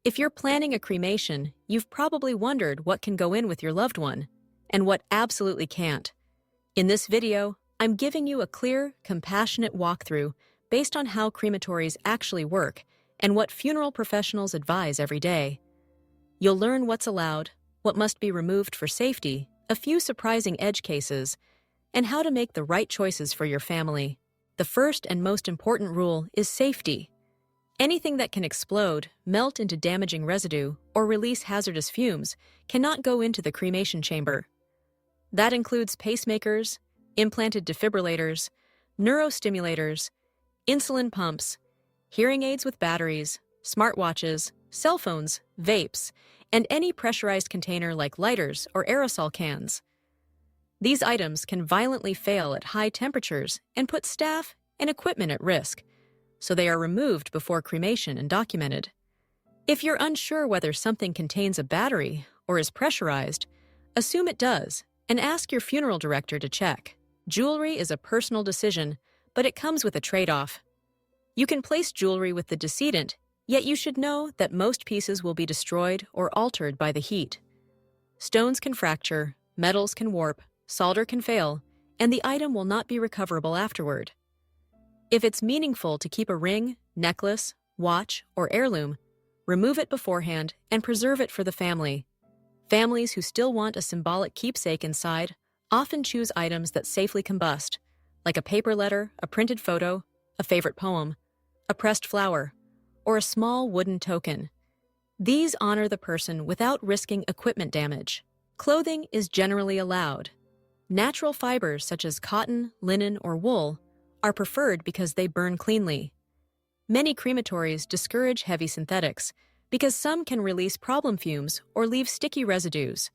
If you're planning a cremation, you've probably wondered what can go in with your loved one and what absolutely can't. In this video, I'm giving you a clear, compassionate walkthrough based on how crematories actually work and what funeral professionals advise every day. You'll learn what's allowed, what must be removed for safety, a few surprising edge cases, and how to make the right choices for your family. The first and most important rule is safety. Anything that can explode, melt into damaging residue, or release hazardous fumes cannot go into the cremation chamber. That includes pacemakers, implanted defibrillators, neurostimulators, insulin pumps, hearing aids with batteries, smartwatches, cell phones, vapes, and any pressurized container like lighters or aerosol cans. These items can violently fail at high temperatures and put staff and equipment at risk, so they are removed before cremation and documented. If you're unsure whether something contains a battery or is pressurized, assume it does and ask your funeral director to check. Jewelry is a personal decision, but it comes with a trade-off. You can place jewelry with the decedent, yet you should know that most pieces will be destroyed or altered by the heat. Stones can fracture, metals can warp, solder can fail, and the item will not be recoverable afterward. If it's meaningful to keep a ring, necklace, watch, or heirloom, remove it beforehand and preserve it for the family. Families who still want a symbolic keepsake inside often choose items that safely combust, like a paper letter, a printed photo, a favorite poem, a pressed flower, or a small wooden token. These honor the person without risking equipment damage. Clothing is generally allowed. Natural fibers such as cotton, linen, or wool are preferred because they burn cleanly. Many crematories discourage heavy synthetics because some can release problem fumes or leave sticky residues.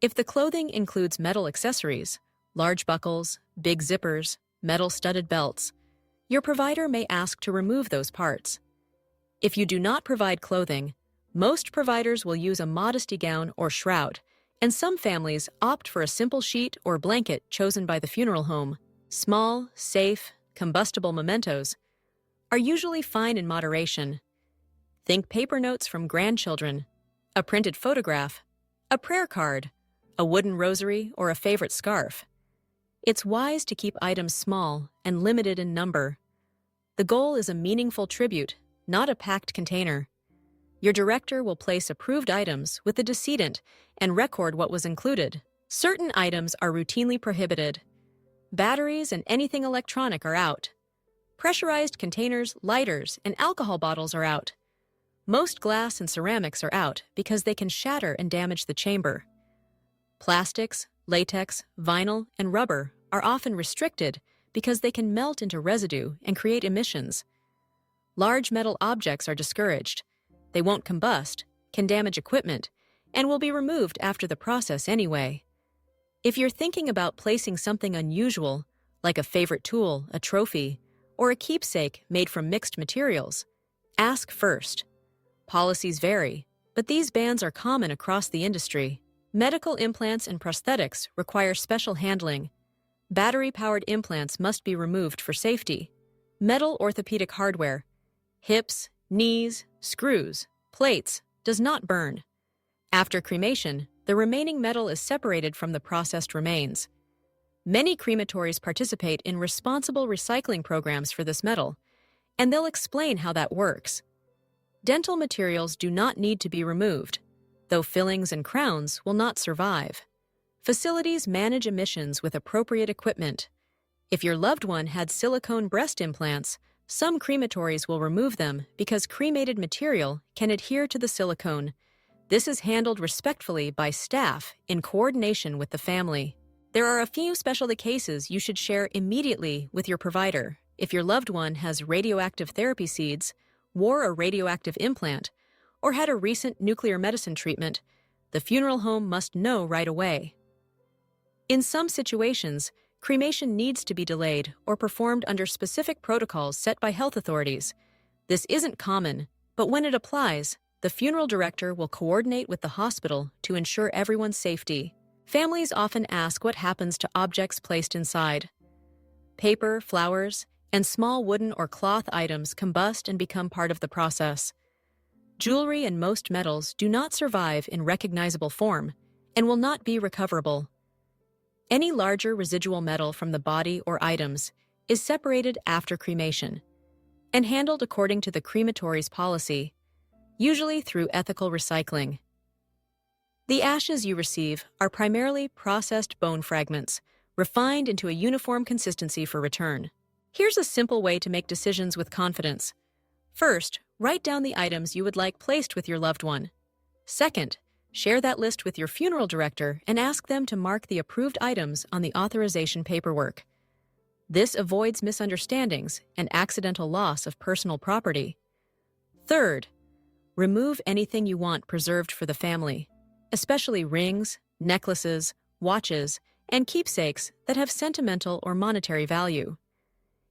If the clothing includes metal accessories, large buckles, big zippers, metal studded belts, your provider may ask to remove those parts. If you do not provide clothing, most providers will use a modesty gown or shroud, and some families opt for a simple sheet or blanket chosen by the funeral home. Small, safe, combustible mementos are usually fine in moderation. Think paper notes from grandchildren, a printed photograph, a prayer card, a wooden rosary, or a favorite scarf. It's wise to keep items small and limited in number. The goal is a meaningful tribute, not a packed container. Your director will place approved items with the decedent and record what was included. Certain items are routinely prohibited. Batteries and anything electronic are out. Pressurized containers, lighters, and alcohol bottles are out. Most glass and ceramics are out because they can shatter and damage the chamber. Plastics, latex, vinyl, and rubber are often restricted because they can melt into residue and create emissions. Large metal objects are discouraged. They won't combust, can damage equipment, and will be removed after the process anyway. If you're thinking about placing something unusual, like a favorite tool, a trophy, or a keepsake made from mixed materials, ask first. Policies vary, but these bans are common across the industry. Medical implants and prosthetics require special handling. Battery-powered implants must be removed for safety. Metal orthopedic hardware, hips, knees, screws, plates, does not burn. After cremation, the remaining metal is separated from the processed remains. Many crematories participate in responsible recycling programs for this metal, and they'll explain how that works. Dental materials do not need to be removed, though fillings and crowns will not survive. Facilities manage emissions with appropriate equipment. If your loved one had silicone breast implants, some crematories will remove them because cremated material can adhere to the silicone. This is handled respectfully by staff in coordination with the family. There are a few specialty cases you should share immediately with your provider. If your loved one has radioactive therapy seeds, wore a radioactive implant, or had a recent nuclear medicine treatment, the funeral home must know right away. In some situations, cremation needs to be delayed or performed under specific protocols set by health authorities. This isn't common, but when it applies, the funeral director will coordinate with the hospital to ensure everyone's safety. Families often ask what happens to objects placed inside. Paper, flowers, and small wooden or cloth items combust and become part of the process. Jewelry and most metals do not survive in recognizable form and will not be recoverable. Any larger residual metal from the body or items is separated after cremation and handled according to the crematory's policy, usually through ethical recycling. The ashes you receive are primarily processed bone fragments, refined into a uniform consistency for return. Here's a simple way to make decisions with confidence. First, write down the items you would like placed with your loved one. Second, share that list with your funeral director and ask them to mark the approved items on the authorization paperwork. This avoids misunderstandings and accidental loss of personal property. Third, remove anything you want preserved for the family, especially rings, necklaces, watches, and keepsakes that have sentimental or monetary value.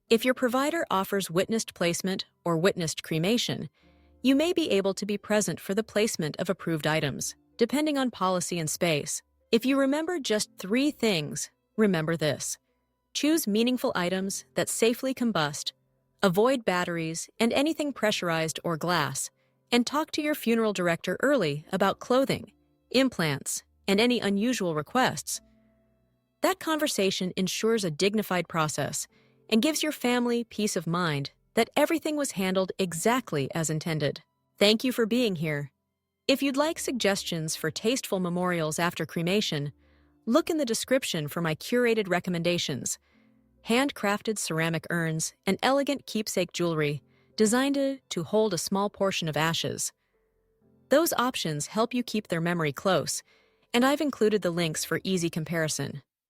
If your provider offers witnessed placement or witnessed cremation, you may be able to be present for the placement of approved items, depending on policy and space. If you remember just 3 things, remember this. Choose meaningful items that safely combust, avoid batteries and anything pressurized or glass, and talk to your funeral director early about clothing, implants, and any unusual requests. That conversation ensures a dignified process and gives your family peace of mind that everything was handled exactly as intended. Thank you for being here. If you'd like suggestions for tasteful memorials after cremation, look in the description for my curated recommendations. Handcrafted ceramic urns and elegant keepsake jewelry designed to hold a small portion of ashes. Those options help you keep their memory close, and I've included the links for easy comparison.